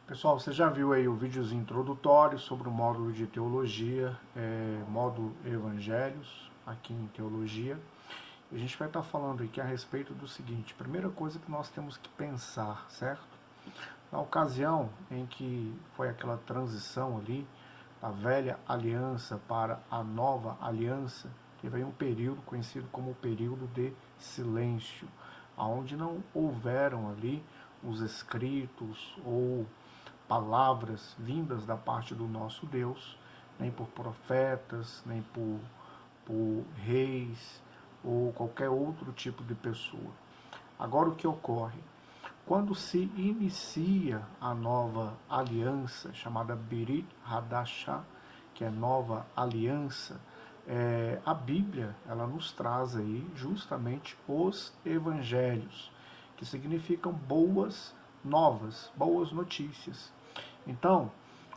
Pessoal, você já viu aí o videozinho introdutório sobre o módulo de teologia, módulo Evangelhos, aqui em teologia. E a gente vai estar falando aqui a respeito do seguinte: primeira coisa que nós temos que pensar, certo? Na ocasião em que foi aquela transição ali, da velha aliança para a nova aliança, teve aí um período conhecido como o período de silêncio, onde não houveram ali os escritos ou palavras vindas da parte do nosso Deus, nem por profetas, nem por reis ou qualquer outro tipo de pessoa. Agora o que ocorre? Quando se inicia a nova aliança, chamada Berit Hadashah, que é nova aliança, a Bíblia ela nos traz aí justamente os evangelhos, que significam boas novas, boas notícias. Então,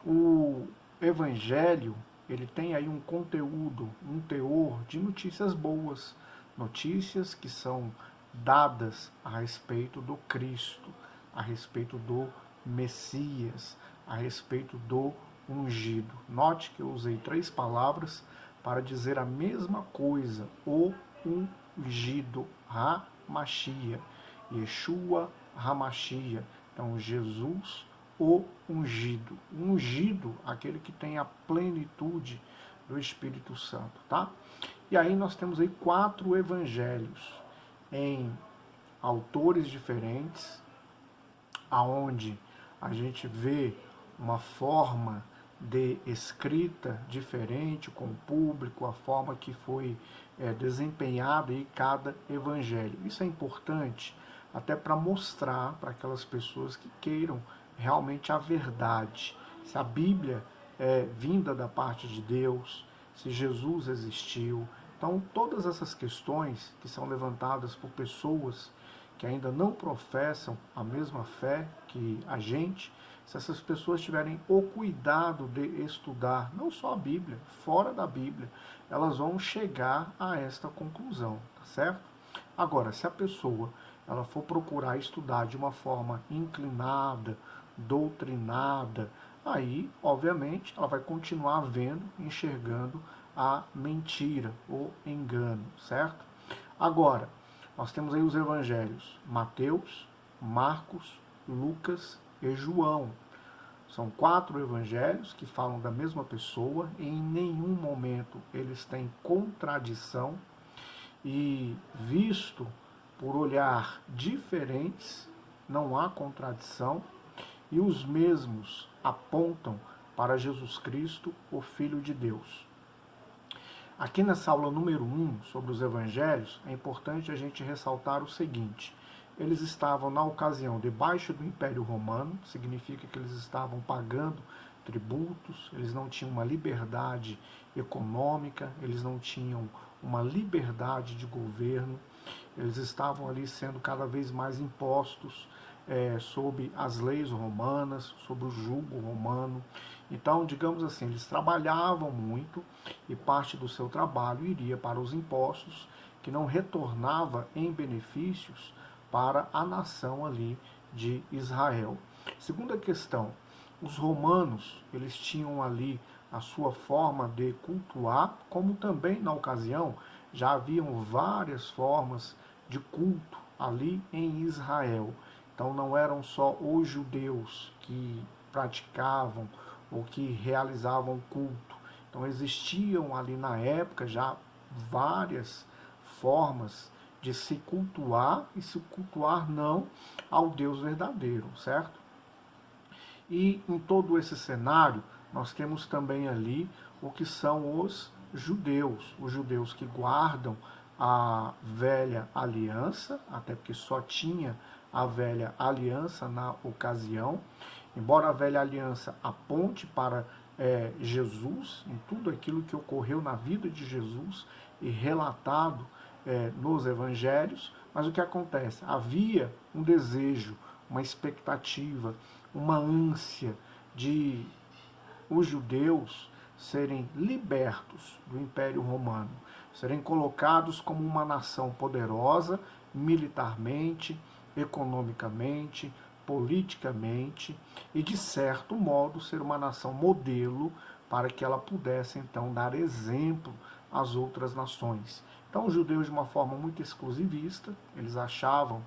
o evangelho, ele tem aí um conteúdo, um teor de notícias boas, notícias que são dadas a respeito do Cristo, a respeito do Messias, a respeito do ungido. Note que eu usei 3 palavras para dizer a mesma coisa: o ungido, HaMashiach, Yeshua HaMashiach. Então, Jesus, o ungido. O ungido, aquele que tem a plenitude do Espírito Santo, tá? E aí nós temos aí 4 evangelhos em autores diferentes, aonde a gente vê uma forma de escrita diferente com o público, a forma que foi desempenhada em cada evangelho. Isso é importante até para mostrar para aquelas pessoas que queiram realmente a verdade. Se a Bíblia é vinda da parte de Deus, se Jesus existiu. Então, todas essas questões que são levantadas por pessoas que ainda não professam a mesma fé que a gente, se essas pessoas tiverem o cuidado de estudar não só a Bíblia, fora da Bíblia, elas vão chegar a esta conclusão, tá certo? Agora, se a pessoa ela for procurar estudar de uma forma inclinada, doutrinada, aí, obviamente, ela vai continuar vendo, enxergando a mentira, o engano, certo? Agora, nós temos aí os evangelhos Mateus, Marcos, Lucas e João. São 4 evangelhos que falam da mesma pessoa, e em nenhum momento eles têm contradição, e visto por olhar diferentes, não há contradição, e os mesmos apontam para Jesus Cristo, o Filho de Deus. Aqui nessa aula número 1 sobre os evangelhos, é importante a gente ressaltar o seguinte: eles estavam na ocasião debaixo do Império Romano, significa que eles estavam pagando tributos, eles não tinham uma liberdade econômica, eles não tinham uma liberdade de governo, eles estavam ali sendo cada vez mais impostos sob as leis romanas, sob o jugo romano. Então, digamos assim, eles trabalhavam muito e parte do seu trabalho iria para os impostos, que não retornava em benefícios para a nação ali de Israel. Segunda questão, os romanos, eles tinham ali a sua forma de cultuar, como também na ocasião já haviam várias formas de culto ali em Israel. Então não eram só os judeus que praticavam ou que realizavam culto. Então existiam ali na época já várias formas de se cultuar e se cultuar não ao Deus verdadeiro, certo? E em todo esse cenário, nós temos também ali o que são os judeus que guardam a velha aliança, até porque só tinha a velha aliança na ocasião, embora a velha aliança aponte para Jesus, em tudo aquilo que ocorreu na vida de Jesus e relatado nos evangelhos, mas o que acontece? Havia um desejo, uma expectativa, uma ânsia de os judeus serem libertos do Império Romano, serem colocados como uma nação poderosa militarmente, economicamente, politicamente e, de certo modo, ser uma nação modelo para que ela pudesse, então, dar exemplo às outras nações. Então, os judeus, de uma forma muito exclusivista, eles achavam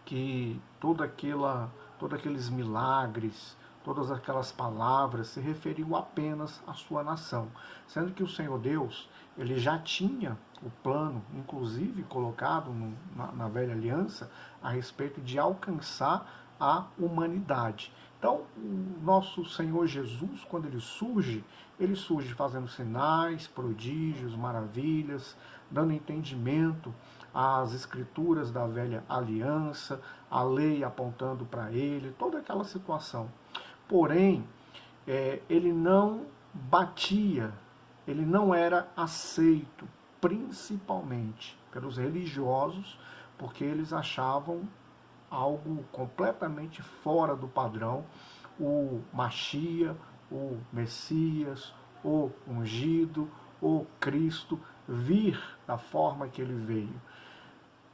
que todos aqueles milagres, todas aquelas palavras se referiam apenas à sua nação, sendo que o Senhor Deus, ele já tinha o plano, inclusive colocado na velha aliança, a respeito de alcançar a humanidade. Então, o nosso Senhor Jesus, quando ele surge fazendo sinais, prodígios, maravilhas, dando entendimento às escrituras da velha aliança, a lei apontando para ele, toda aquela situação. Porém, ele não batia, ele não era aceito, principalmente pelos religiosos, porque eles achavam algo completamente fora do padrão, o Machia, o Messias, o ungido, o Cristo, vir da forma que ele veio,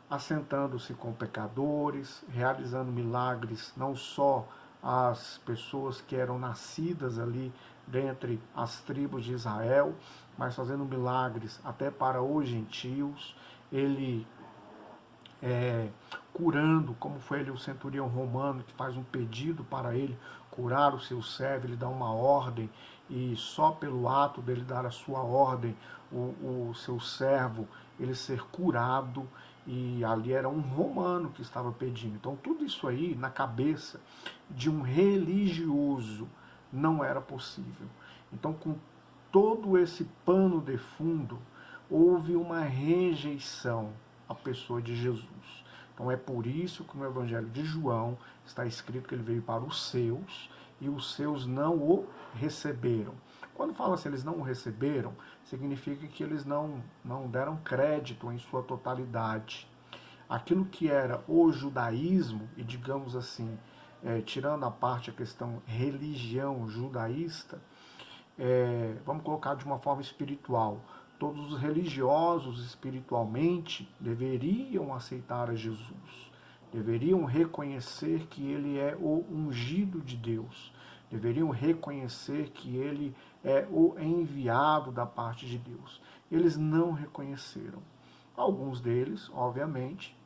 assentando-se com pecadores, realizando milagres, não só às pessoas que eram nascidas ali dentre as tribos de Israel, mas fazendo milagres até para os gentios. Ele curando, como foi ele o centurião romano, que faz um pedido para ele curar o seu servo, ele dá uma ordem, e só pelo ato dele dar a sua ordem, o seu servo, ele ser curado, e ali era um romano que estava pedindo. Então tudo isso aí, na cabeça de um religioso, não era possível. Então, com todo esse pano de fundo, houve uma rejeição à pessoa de Jesus. Então é por isso que no Evangelho de João está escrito que ele veio para os seus e os seus não o receberam. Quando fala assim, eles não o receberam, significa que eles não deram crédito em sua totalidade. Aquilo que era o judaísmo, e digamos assim, tirando a parte a questão religião judaísta, vamos colocar de uma forma espiritual, todos os religiosos espiritualmente deveriam aceitar a Jesus, deveriam reconhecer que ele é o ungido de Deus, deveriam reconhecer que ele é o enviado da parte de Deus. Eles não reconheceram. Alguns deles, obviamente,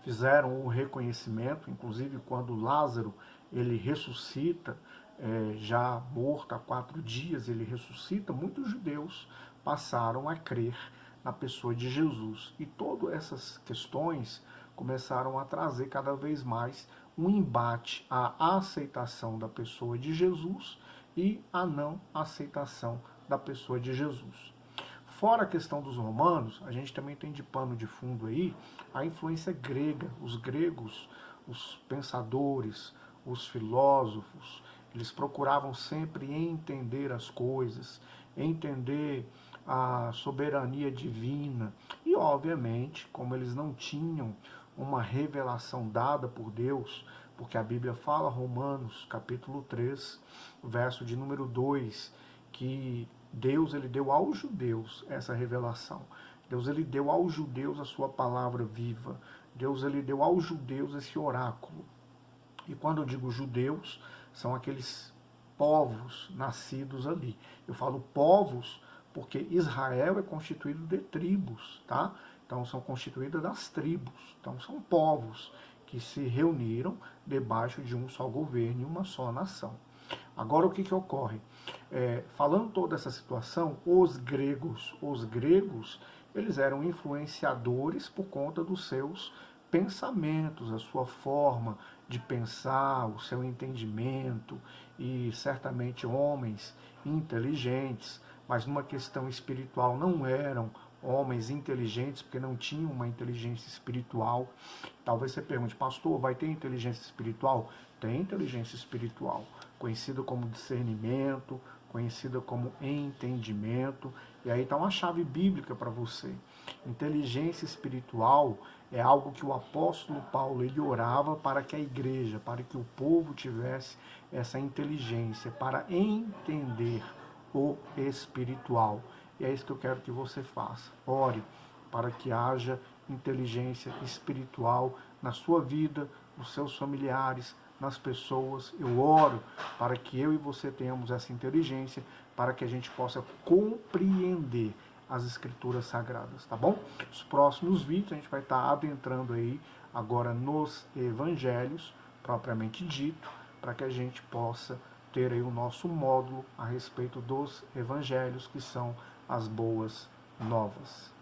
fizeram o reconhecimento, inclusive quando Lázaro ele ressuscita, já morto há 4 dias, ele ressuscita, muitos judeus passaram a crer na pessoa de Jesus. E todas essas questões começaram a trazer cada vez mais um embate à aceitação da pessoa de Jesus e à não aceitação da pessoa de Jesus. Fora a questão dos romanos, a gente também tem de pano de fundo aí a influência grega. Os gregos, os pensadores, os filósofos, eles procuravam sempre entender as coisas, entender a soberania divina. E, obviamente, como eles não tinham uma revelação dada por Deus, porque a Bíblia fala, Romanos, capítulo 3, verso de número 2, que Deus ele deu aos judeus essa revelação. Deus ele deu aos judeus a sua palavra viva. Deus ele deu aos judeus esse oráculo. E quando eu digo judeus, são aqueles povos nascidos ali. Eu falo povos porque Israel é constituído de tribos, tá? Então são constituídas das tribos. Então são povos que se reuniram debaixo de um só governo e uma só nação. Agora o que ocorre? Falando toda essa situação, os gregos, eles eram influenciadores por conta dos seus pensamentos, a sua forma de pensar, o seu entendimento, e certamente homens inteligentes, mas numa questão espiritual não eram homens inteligentes, porque não tinham uma inteligência espiritual. Talvez você pergunte, pastor, vai ter inteligência espiritual? Tem inteligência espiritual, conhecida como discernimento, conhecida como entendimento. E aí está uma chave bíblica para você. Inteligência espiritual é algo que o apóstolo Paulo ele orava para que a igreja, para que o povo tivesse essa inteligência, para entender o espiritual. E é isso que eu quero que você faça. Ore para que haja inteligência espiritual na sua vida, nos seus familiares, nas pessoas. Eu oro para que eu e você tenhamos essa inteligência, para que a gente possa compreender as escrituras sagradas, tá bom? Os próximos vídeos a gente vai estar adentrando aí agora nos evangelhos, propriamente dito, para que a gente possa ter aí o nosso módulo a respeito dos evangelhos, que são as boas novas.